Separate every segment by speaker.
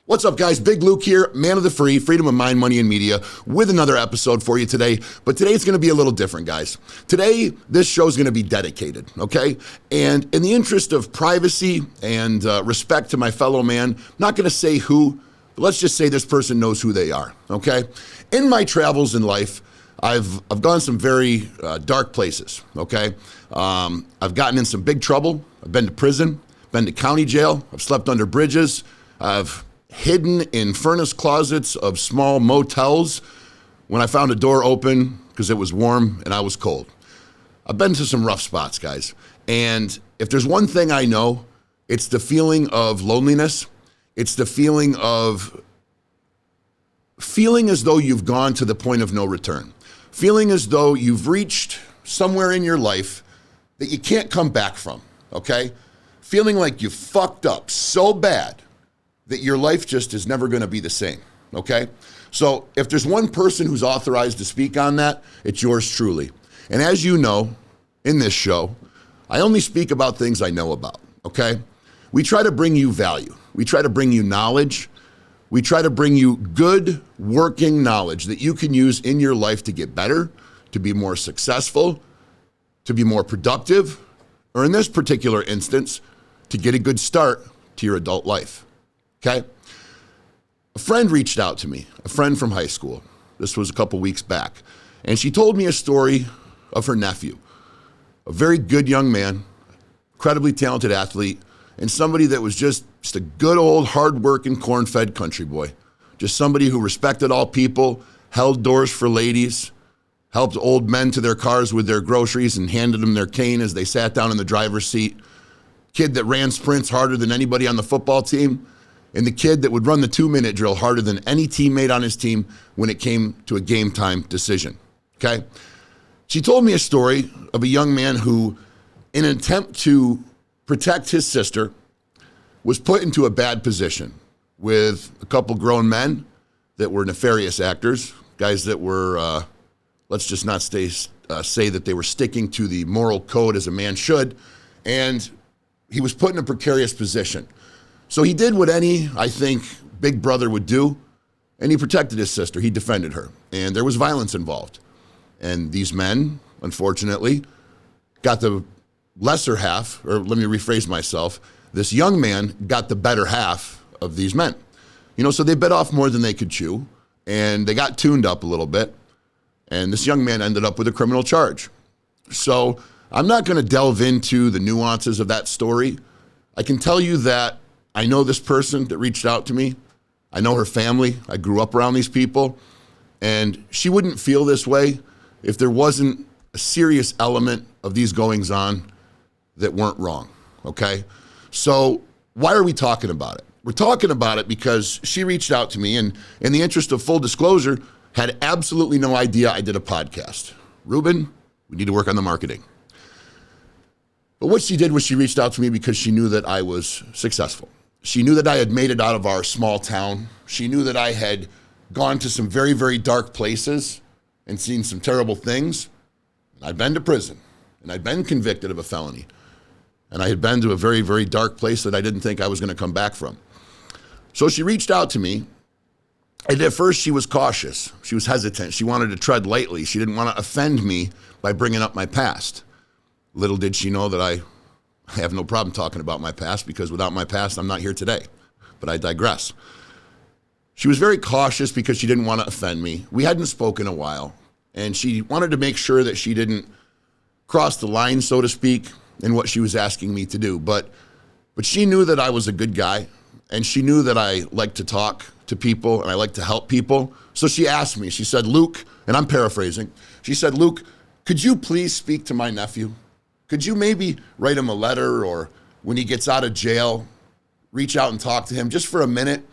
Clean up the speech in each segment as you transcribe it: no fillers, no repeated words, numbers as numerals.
Speaker 1: What's up, guys? Big Luke here, man of the free, freedom of mind, money, and media, with another episode for you today. But today it's going to be a little different, guys. Today, this show is going to be dedicated, okay? And in the interest of privacy and respect to my fellow man, I'm not going to say who, but let's just say this person knows who they are, okay? In my travels in life, I've gone some very dark places, okay? I've gotten in some big trouble. I've been to prison, been to county jail. I've slept under bridges. I've hidden in furnace closets of small motels when I found a door open because it was warm and I was cold. I've been to some rough spots, guys. And if there's one thing I know, it's the feeling of loneliness. It's the feeling of feeling as though you've gone to the point of no return. Feeling as though you've reached somewhere in your life that you can't come back from, okay? Feeling like you fucked up so bad that your life just is never going to be the same, okay? So if there's one person who's authorized to speak on that, it's yours truly. And as you know, in this show, I only speak about things I know about, okay? We try to bring you value. We try to bring you knowledge. We try to bring you good working knowledge that you can use in your life to get better, to be more successful, to be more productive, or in this particular instance, to get a good start to your adult life. Okay? A friend reached out to me, a friend from high school. This was a couple weeks back. And she told me a story of her nephew, a very good young man, incredibly talented athlete, and somebody that was just a good old hard-working, corn-fed country boy. Just somebody who respected all people, held doors for ladies, helped old men to their cars with their groceries and handed them their cane as they sat down in the driver's seat. Kid that ran sprints harder than anybody on the football team. And the kid that would run the 2-minute drill harder than any teammate on his team when it came to a game time decision, okay? She told me a story of a young man who, in an attempt to protect his sister, was put into a bad position with a couple grown men that were nefarious actors, guys that were, let's just not say that they were sticking to the moral code as a man should, and he was put in a precarious position. So he did what any, I think, big brother would do, and he protected his sister. He defended her, and there was violence involved. And these men, unfortunately, got the lesser half, or let me rephrase myself, this young man got the better half of these men. You know, so they bit off more than they could chew, and they got tuned up a little bit, and this young man ended up with a criminal charge. So I'm not going to delve into the nuances of that story. I can tell you that I know this person that reached out to me. I know her family. I grew up around these people. And she wouldn't feel this way if there wasn't a serious element of these goings on that weren't wrong, okay? So why are we talking about it? We're talking about it because she reached out to me and, in the interest of full disclosure, had absolutely no idea I did a podcast. Ruben, we need to work on the marketing. But what she did was she reached out to me because she knew that I was successful. She knew that I had made it out of our small town. She knew that I had gone to some very, very dark places and seen some terrible things. I'd been to prison, and I'd been convicted of a felony. And I had been to a very, very dark place that I didn't think I was going to come back from. So she reached out to me, and at first she was cautious. She was hesitant. She wanted to tread lightly. She didn't want to offend me by bringing up my past. Little did she know that I have no problem talking about my past, because without my past, I'm not here today. But I digress. She was very cautious because she didn't want to offend me. We hadn't spoken in a while, and she wanted to make sure that she didn't cross the line, so to speak, in what she was asking me to do. But she knew that I was a good guy, and she knew that I like to talk to people and I like to help people. So she asked me, she said, Luke, and I'm paraphrasing, she said, Luke, could you please speak to my nephew? Could you maybe write him a letter, or when he gets out of jail, reach out and talk to him just for a minute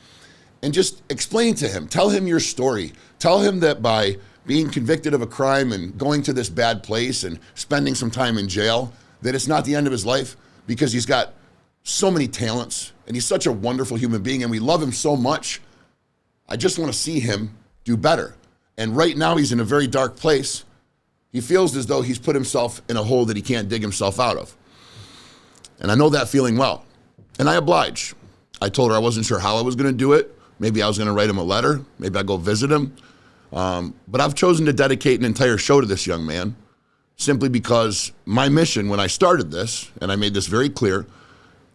Speaker 1: and just explain to him, tell him your story. Tell him that by being convicted of a crime and going to this bad place and spending some time in jail, that it's not the end of his life, because he's got so many talents and he's such a wonderful human being and we love him so much. I just want to see him do better. And right now he's in a very dark place. He feels as though he's put himself in a hole that he can't dig himself out of. And I know that feeling well. And I obliged. I told her I wasn't sure how I was going to do it, Maybe I was going to write him a letter. Maybe I'd go visit him. But I've chosen to dedicate an entire show to this young man simply because my mission when I started this, and I made this very clear,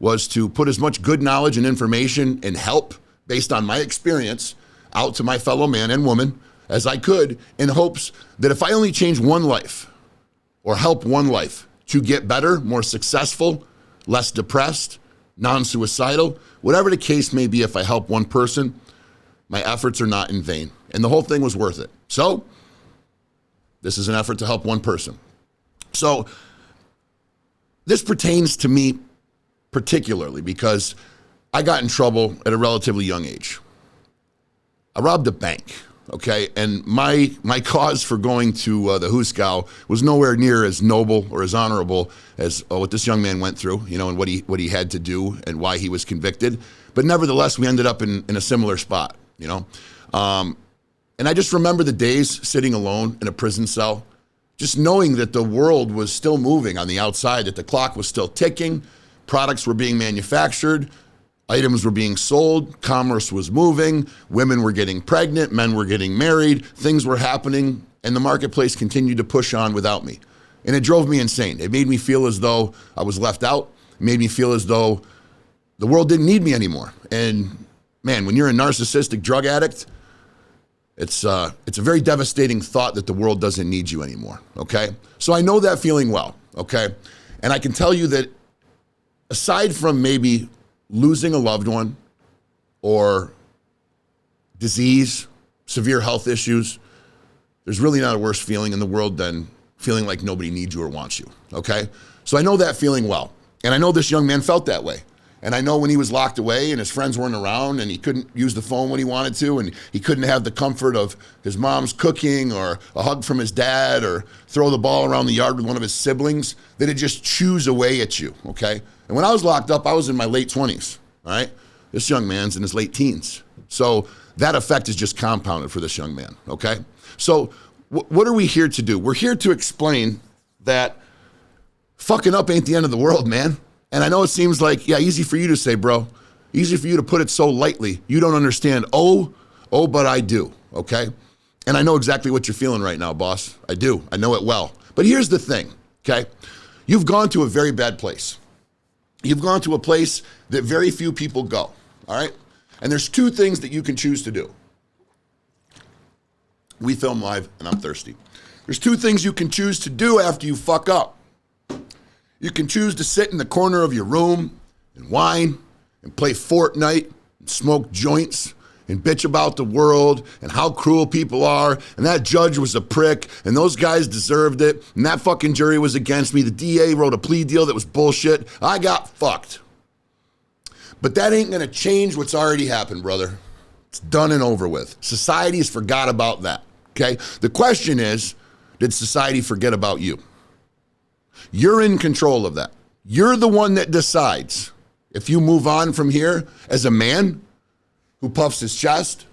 Speaker 1: was to put as much good knowledge and information and help based on my experience out to my fellow man and woman as I could, in hopes that if I only change one life or help one life to get better, more successful, less depressed, non-suicidal, whatever the case may be, if I help one person, my efforts are not in vain. And the whole thing was worth it. So this is an effort to help one person. So this pertains to me particularly because I got in trouble at a relatively young age. I robbed a bank, okay? And my cause for going to the Huskow was nowhere near as noble or as honorable as what this young man went through, and what he had to do and why he was convicted. But nevertheless, we ended up in a similar spot, And I just remember the days sitting alone in a prison cell, just knowing that the world was still moving on the outside, that the clock was still ticking, products were being manufactured, items were being sold, commerce was moving, women were getting pregnant, men were getting married, things were happening, and the marketplace continued to push on without me. And it drove me insane. It made me feel as though I was left out. It made me feel as though the world didn't need me anymore. And man, when you're a narcissistic drug addict, it's a very devastating thought that the world doesn't need you anymore, okay? So I know that feeling well, okay? And I can tell you that aside from maybe losing a loved one or disease, severe health issues, there's really not a worse feeling in the world than feeling like nobody needs you or wants you, okay? So I know that feeling well. And I know this young man felt that way. And I know when he was locked away and his friends weren't around and he couldn't use the phone when he wanted to and he couldn't have the comfort of his mom's cooking or a hug from his dad or throw the ball around the yard with one of his siblings, that it just chews away at you, okay? And when I was locked up, I was in my late 20s, all right? This young man's in his late teens. So that effect is just compounded for this young man, okay? So what are we here to do? We're here to explain that fucking up ain't the end of the world, man. And I know it seems like, easy for you to say, bro. Easy for you to put it so lightly. You don't understand. Oh, but I do, okay? And I know exactly what you're feeling right now, boss. I do. I know it well. But here's the thing, okay? You've gone to a very bad place. You've gone to a place that very few people go, all right? And there's two things that you can choose to do. We film live, and I'm thirsty. There's two things you can choose to do after you fuck up. You can choose to sit in the corner of your room and whine and play Fortnite and smoke joints and bitch about the world and how cruel people are and that judge was a prick and those guys deserved it and that fucking jury was against me. The DA wrote a plea deal that was bullshit. I got fucked. But that ain't gonna change what's already happened, brother. It's done and over with. Society has forgot about that, okay? The question is, did society forget about you? You're in control of that. You're the one that decides if you move on from here as a man who puffs his chest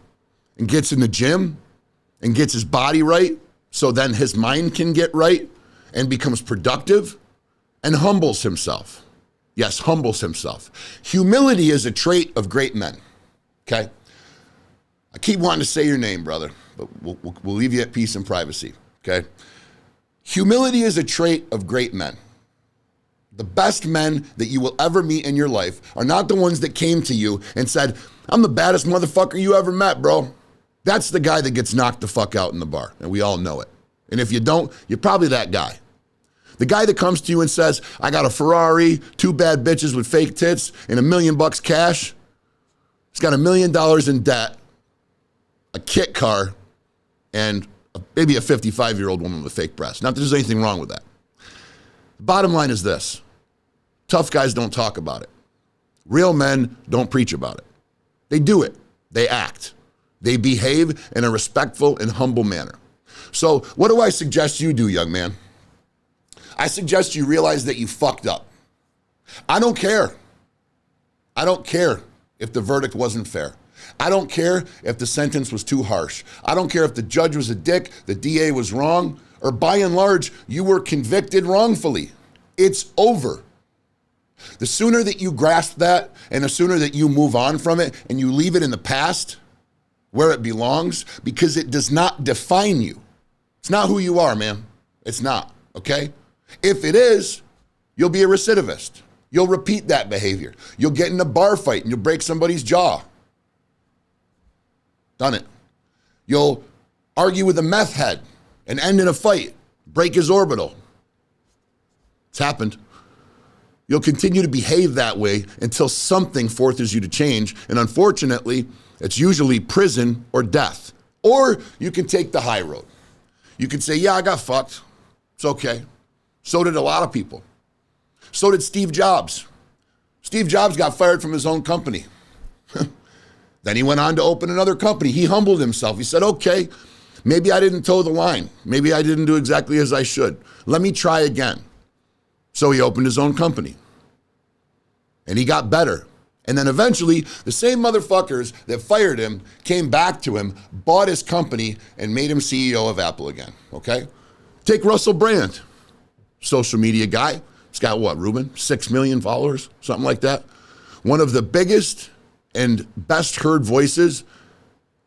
Speaker 1: and gets in the gym and gets his body right so then his mind can get right and becomes productive and humbles himself. Yes, humbles himself. Humility is a trait of great men, okay? I keep wanting to say your name, brother, but we'll leave you at peace and privacy, okay? Humility is a trait of great men. The best men that you will ever meet in your life are not the ones that came to you and said, I'm the baddest motherfucker you ever met, bro. That's the guy that gets knocked the fuck out in the bar, and we all know it. And if you don't, you're probably that guy. The guy that comes to you and says, I got a Ferrari, 2 bad bitches with fake tits, and $1 million cash. He's got $1 million in debt, a kit car, and maybe a 55-year-old woman with fake breasts. Not that there's anything wrong with that. The bottom line is this. Tough guys don't talk about it. Real men don't preach about it. They do it. They act. They behave in a respectful and humble manner. So what do I suggest you do, young man? I suggest you realize that you fucked up. I don't care. I don't care if the verdict wasn't fair. I don't care if the sentence was too harsh. I don't care if the judge was a dick, the DA was wrong, or by and large, you were convicted wrongfully. It's over. The sooner that you grasp that and the sooner that you move on from it and you leave it in the past where it belongs, because it does not define you. It's not who you are, man. It's not, okay? If it is, you'll be a recidivist. You'll repeat that behavior. You'll get in a bar fight and you'll break somebody's jaw. Done it. You'll argue with a meth head and end in a fight, break his orbital. It's happened. You'll continue to behave that way until something forces you to change. And unfortunately, it's usually prison or death. Or you can take the high road. You can say, yeah, I got fucked. It's okay. So did a lot of people. So did Steve Jobs. Steve Jobs got fired from his own company. Then he went on to open another company. He humbled himself. He said, okay, maybe I didn't toe the line. Maybe I didn't do exactly as I should. Let me try again. So he opened his own company. And he got better. And then eventually, the same motherfuckers that fired him came back to him, bought his company, and made him CEO of Apple again, okay? Take Russell Brand, social media guy. He's got what, Ruben? 6 million followers, something like that. One of the biggest and best heard voices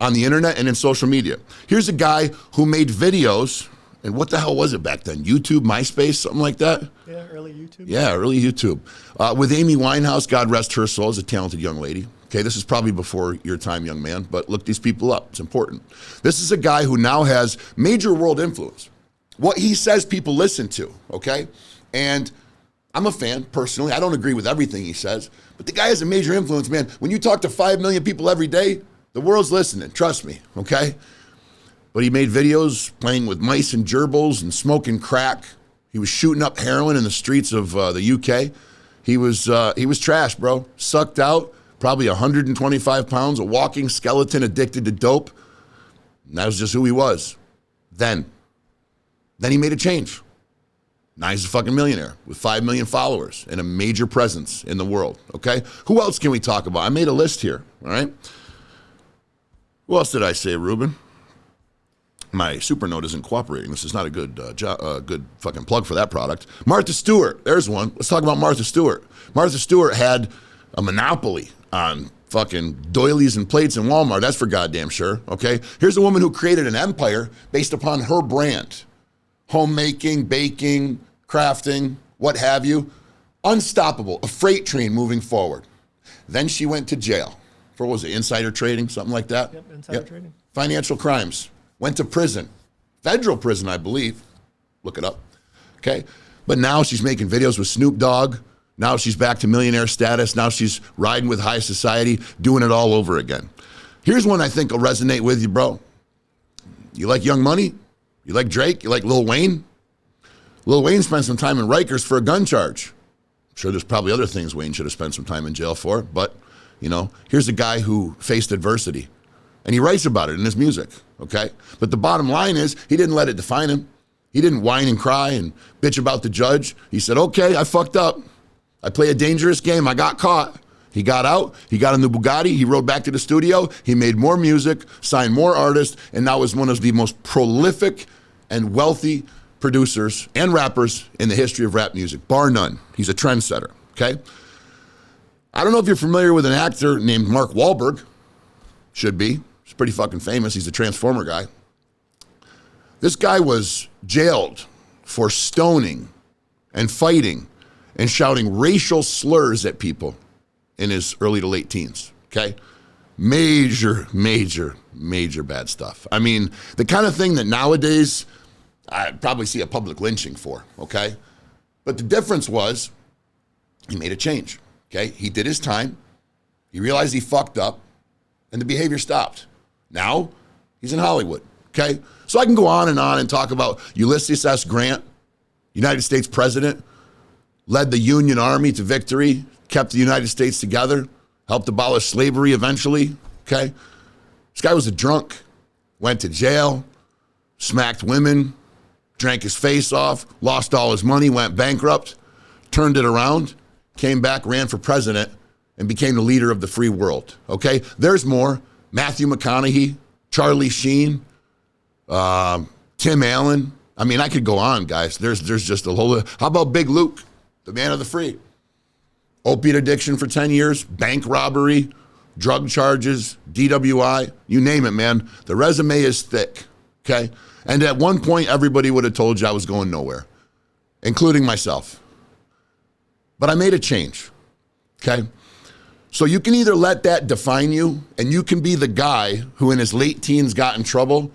Speaker 1: on the internet and in social media. Here's a guy who made videos, and what the hell was it back then? YouTube, MySpace, something like that?
Speaker 2: Yeah, early YouTube.
Speaker 1: Yeah, early YouTube. With Amy Winehouse, God rest her soul, is a talented young lady. Okay, this is probably before your time, young man, but look these people up. It's important. This is a guy who now has major world influence. What he says, people listen to, okay? And I'm a fan, personally. I don't agree with everything he says, but the guy has a major influence, man. When you talk to 5 million people every day, the world's listening, trust me, okay? But he made videos playing with mice and gerbils and smoking crack. He was shooting up heroin in the streets of the UK. He was trash, bro. Sucked out, probably 125 pounds, a walking skeleton addicted to dope. And that was just who he was. Then he made a change. Now he's a fucking millionaire with 5 million followers and a major presence in the world, okay? Who else can we talk about? I made a list here, all right? Who else did I say, Ruben? My Supernote isn't cooperating. This is not a good good fucking plug for that product. Martha Stewart, there's one. Let's talk about Martha Stewart. Martha Stewart had a monopoly on fucking doilies and plates in Walmart. That's for goddamn sure, okay? Here's a woman who created an empire based upon her brand. Homemaking, baking, crafting, what have you. Unstoppable, a freight train moving forward. Then she went to jail for, what was it, insider trading, something like that?
Speaker 2: Yep, insider trading.
Speaker 1: Financial crimes. Went to prison. Federal prison, I believe. Look it up. Okay? But now she's making videos with Snoop Dogg. Now she's back to millionaire status. Now she's riding with high society, doing it all over again. Here's one I think will resonate with you, bro. You like Young Money? You like Drake? You like Lil Wayne? Lil Wayne spent some time in Rikers for a gun charge. I'm sure there's probably other things Wayne should have spent some time in jail for, but, you know, here's a guy who faced adversity. And he writes about it in his music, okay? But the bottom line is, he didn't let it define him. He didn't whine and cry and bitch about the judge. He said, okay, I fucked up. I play a dangerous game. I got caught. He got out. He got in the Bugatti. He rode back to the studio. He made more music, signed more artists, and now is one of the most prolific and wealthy producers and rappers in the history of rap music, bar none. He's a trendsetter, okay? I don't know if you're familiar with an actor named Mark Wahlberg. Should be. He's pretty fucking famous. He's a Transformer guy. This guy was jailed for stoning and fighting and shouting racial slurs at people in his early to late teens, okay? Major, major, major bad stuff. I mean, the kind of thing that nowadays I'd probably see a public lynching for, okay? But the difference was he made a change, okay? He did his time. He realized he fucked up, and the behavior stopped. Now, he's in Hollywood, okay? So I can go on and talk about Ulysses S. Grant, United States president, led the Union Army to victory, kept the United States together, helped abolish slavery eventually, okay? This guy was a drunk, went to jail, smacked women, drank his face off, lost all his money, went bankrupt, turned it around, came back, ran for president, and became the leader of the free world, okay? There's more. Matthew McConaughey, Charlie Sheen, Tim Allen. I mean, I could go on, guys. There's just a whole. How about Big Luke, the man of the free? Opiate addiction for 10 years, bank robbery, drug charges, DWI, you name it, man. The resume is thick, okay? And at one point, everybody would have told you I was going nowhere, including myself. But I made a change, okay? So you can either let that define you, and you can be the guy who in his late teens got in trouble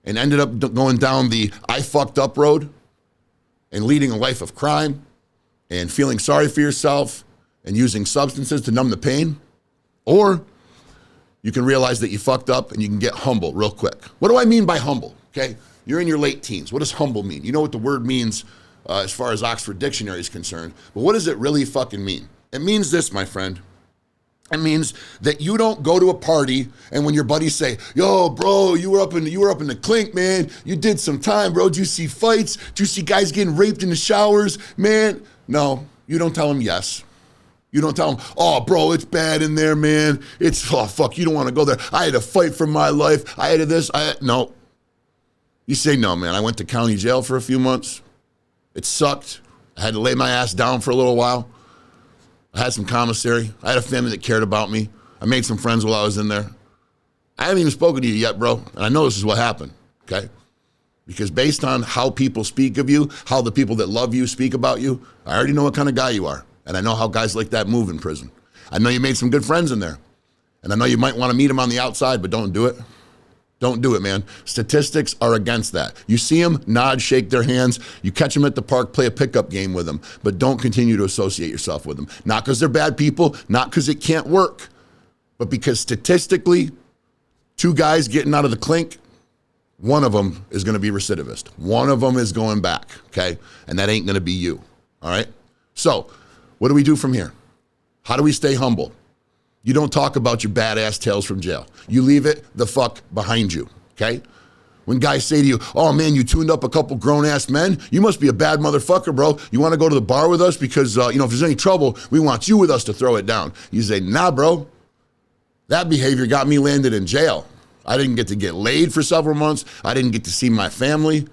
Speaker 1: and ended up going down the I fucked up road and leading a life of crime and feeling sorry for yourself and using substances to numb the pain. Or you can realize that you fucked up and you can get humble real quick. What do I mean by humble? Okay, you're in your late teens. What does humble mean? You know what the word means as far as Oxford Dictionary is concerned, but what does it really fucking mean? It means this, my friend. It means that you don't go to a party and when your buddies say, yo, bro, you were up in the clink, man. You did some time, bro. Did you see fights? Did you see guys getting raped in the showers? Man, no, you don't tell them yes. You don't tell them, oh, bro, it's bad in there, man. It's, oh, fuck, you don't want to go there. I had to fight for my life. I had to this. No. You say, no, man, I went to county jail for a few months. It sucked. I had to lay my ass down for a little while. I had some commissary. I had a family that cared about me. I made some friends while I was in there. I haven't even spoken to you yet, bro. And I know this is what happened, okay? Because based on how people speak of you, how the people that love you speak about you, I already know what kind of guy you are. And I know how guys like that move in prison. I know you made some good friends in there. And I know you might want to meet them on the outside, but don't do it. Don't do it, man. Statistics are against that. You see them, nod, shake their hands. You catch them at the park, play a pickup game with them, but don't continue to associate yourself with them. Not because they're bad people, not because it can't work, but because statistically, two guys getting out of the clink, one of them is going to be recidivist. One of them is going back, okay? And that ain't going to be you, all right? So what do we do from here? How do we stay humble? You don't talk about your badass tales from jail. You leave it the fuck behind you, okay? When guys say to you, oh man, you tuned up a couple grown-ass men, you must be a bad motherfucker, bro. You want to go to the bar with us because, if there's any trouble, we want you with us to throw it down. You say, nah, bro. That behavior got me landed in jail. I didn't get to get laid for several months. I didn't get to see my family.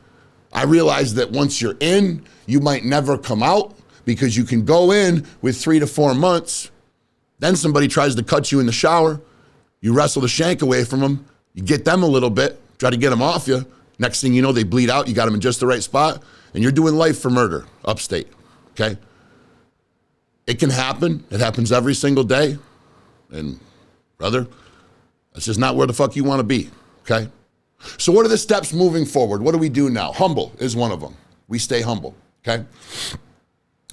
Speaker 1: I realized that once you're in, you might never come out because you can go in with 3 to 4 months. Then somebody tries to cut you in the shower. You wrestle the shank away from them. You get them a little bit, try to get them off you. Next thing you know, they bleed out. You got them in just the right spot, and you're doing life for murder upstate, okay? It can happen. It happens every single day. And, brother, that's just not where the fuck you want to be, okay? So what are the steps moving forward? What do we do now? Humble is one of them. We stay humble, okay?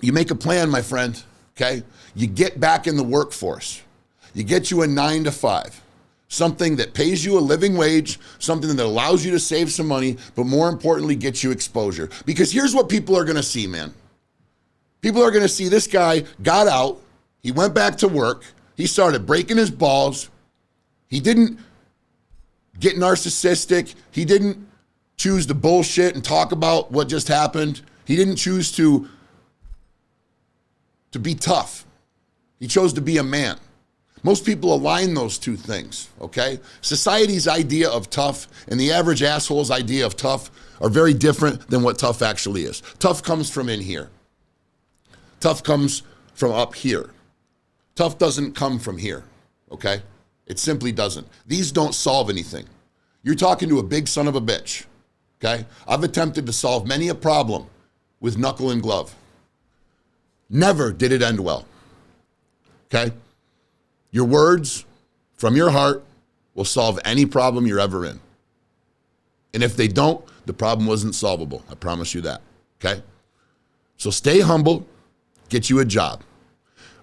Speaker 1: You make a plan, my friend, okay? You get back in the workforce. You get you a 9 to 5, something that pays you a living wage, something that allows you to save some money, but more importantly, gets you exposure. Because here's what people are going to see, man. People are going to see this guy got out. He went back to work. He started breaking his balls. He didn't get narcissistic. He didn't choose to bullshit and talk about what just happened. He didn't choose to be tough. He chose to be a man. Most people align those two things, okay? Society's idea of tough and the average asshole's idea of tough are very different than what tough actually is. Tough comes from in here. Tough comes from up here. Tough doesn't come from here, okay? It simply doesn't. These don't solve anything. You're talking to a big son of a bitch, okay? I've attempted to solve many a problem with knuckle and glove. Never did it end well. Okay? Your words from your heart will solve any problem you're ever in. And if they don't, the problem wasn't solvable. I promise you that. Okay? So stay humble, get you a job.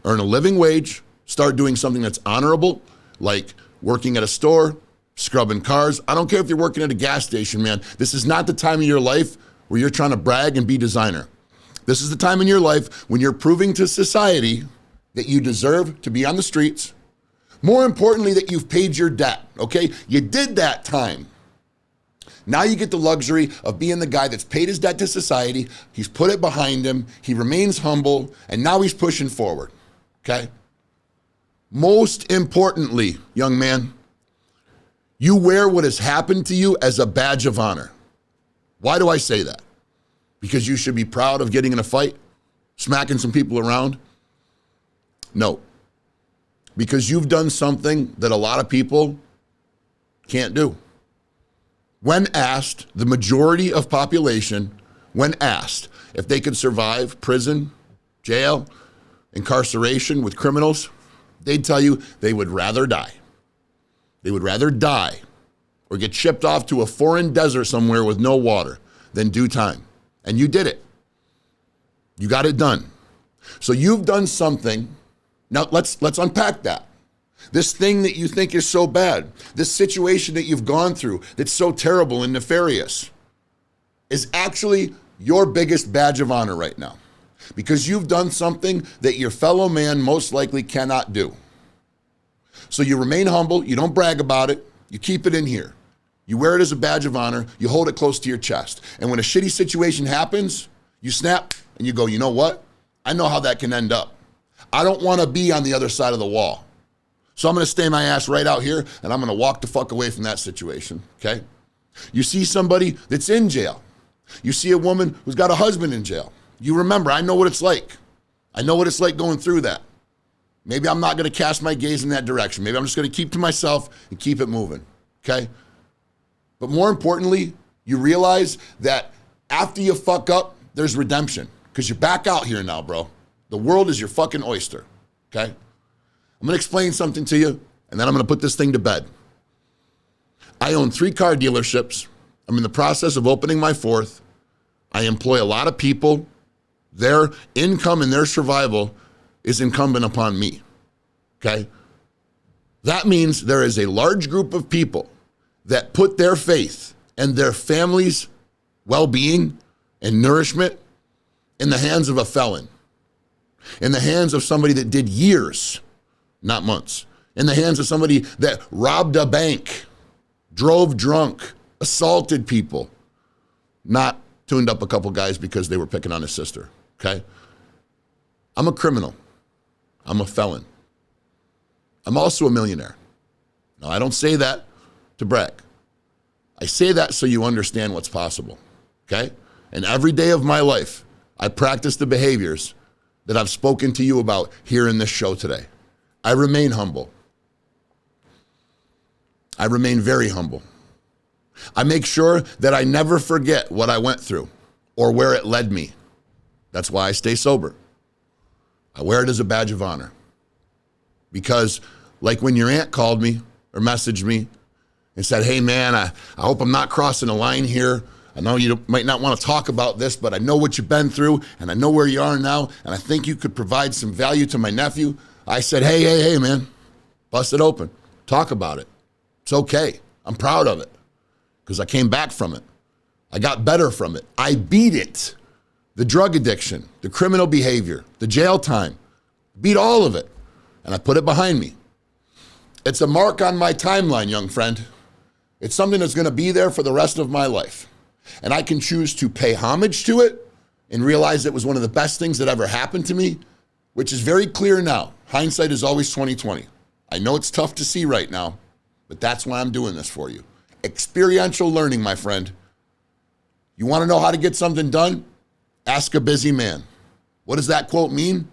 Speaker 1: Earn a living wage, start doing something that's honorable, like working at a store, scrubbing cars. I don't care if you're working at a gas station, man. This is not the time of your life where you're trying to brag and be designer. This is the time in your life when you're proving to society that you deserve to be on the streets. More importantly, that you've paid your debt, okay? You did that time. Now you get the luxury of being the guy that's paid his debt to society. He's put it behind him. He remains humble, and now he's pushing forward, okay? Most importantly, young man, you wear what has happened to you as a badge of honor. Why do I say that? Because you should be proud of getting in a fight, smacking some people around. No. Because you've done something that a lot of people can't do. When asked, the majority of population, when asked if they could survive prison, jail, incarceration with criminals, they'd tell you they would rather die. They would rather die or get shipped off to a foreign desert somewhere with no water than do time. And you did it. You got it done. So you've done something. Now let's unpack that. This thing that you think is so bad, this situation that you've gone through that's so terrible and nefarious is actually your biggest badge of honor right now, because you've done something that your fellow man most likely cannot do. So you remain humble, you don't brag about it, you keep it in here. You wear it as a badge of honor, you hold it close to your chest. And when a shitty situation happens, you snap and you go, you know what? I know how that can end up. I don't want to be on the other side of the wall. So I'm going to stay my ass right out here and I'm going to walk the fuck away from that situation, okay? You see somebody that's in jail. You see a woman who's got a husband in jail. You remember, I know what it's like. I know what it's like going through that. Maybe I'm not going to cast my gaze in that direction. Maybe I'm just going to keep to myself and keep it moving, okay? But more importantly, you realize that after you fuck up, there's redemption, because you're back out here now, bro. The world is your fucking oyster, okay? I'm going to explain something to you, and then I'm going to put this thing to bed. I own 3 car dealerships. I'm in the process of opening my 4th. I employ a lot of people. Their income and their survival is incumbent upon me, okay? That means there is a large group of people that put their faith and their family's well-being and nourishment in the hands of a felon, in the hands of somebody that did years, not months, in the hands of somebody that robbed a bank, drove drunk, assaulted people, not tuned up a couple guys because they were picking on his sister, okay? I'm a criminal. I'm a felon. I'm also a millionaire. Now, I don't say that to brag. I say that so you understand what's possible, okay? And every day of my life, I practice the behaviors that I've spoken to you about here in this show today. I remain humble. I remain very humble. I make sure that I never forget what I went through or where it led me. That's why I stay sober. I wear it as a badge of honor. Because like when your aunt called me or messaged me and said, hey man, I hope I'm not crossing a line here. I know you might not want to talk about this, but I know what you've been through and I know where you are now and I think you could provide some value to my nephew. I said, hey, man, bust it open. Talk about it. It's okay. I'm proud of it because I came back from it. I got better from it. I beat it. The drug addiction, the criminal behavior, the jail time, beat all of it. And I put it behind me. It's a mark on my timeline, young friend. It's something that's going to be there for the rest of my life. And I can choose to pay homage to it and realize it was one of the best things that ever happened to me, which is very clear now. Hindsight is always 20/20. I know it's tough to see right now, but that's why I'm doing this for you. Experiential learning, my friend. You want to know how to get something done? Ask a busy man. What does that quote mean?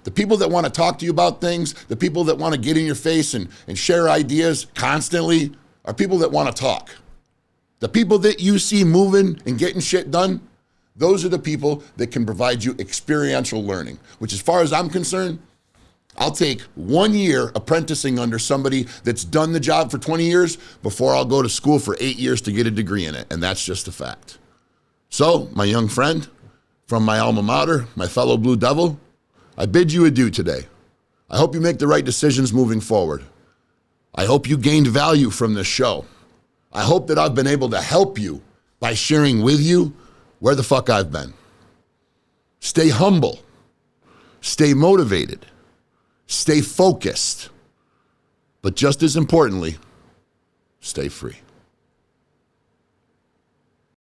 Speaker 1: The people that want to talk to you about things, the people that want to get in your face and share ideas constantly are people that want to talk. The people that you see moving and getting shit done, those are the people that can provide you experiential learning, which as far as I'm concerned, I'll take 1 year apprenticing under somebody that's done the job for 20 years before I'll go to school for 8 years to get a degree in it. And that's just a fact. So, my young friend from my alma mater, my fellow Blue Devil, I bid you adieu today. I hope you make the right decisions moving forward. I hope you gained value from this show. I hope that I've been able to help you by sharing with you where the fuck I've been. Stay humble. Stay motivated. Stay focused. But just as importantly, stay free.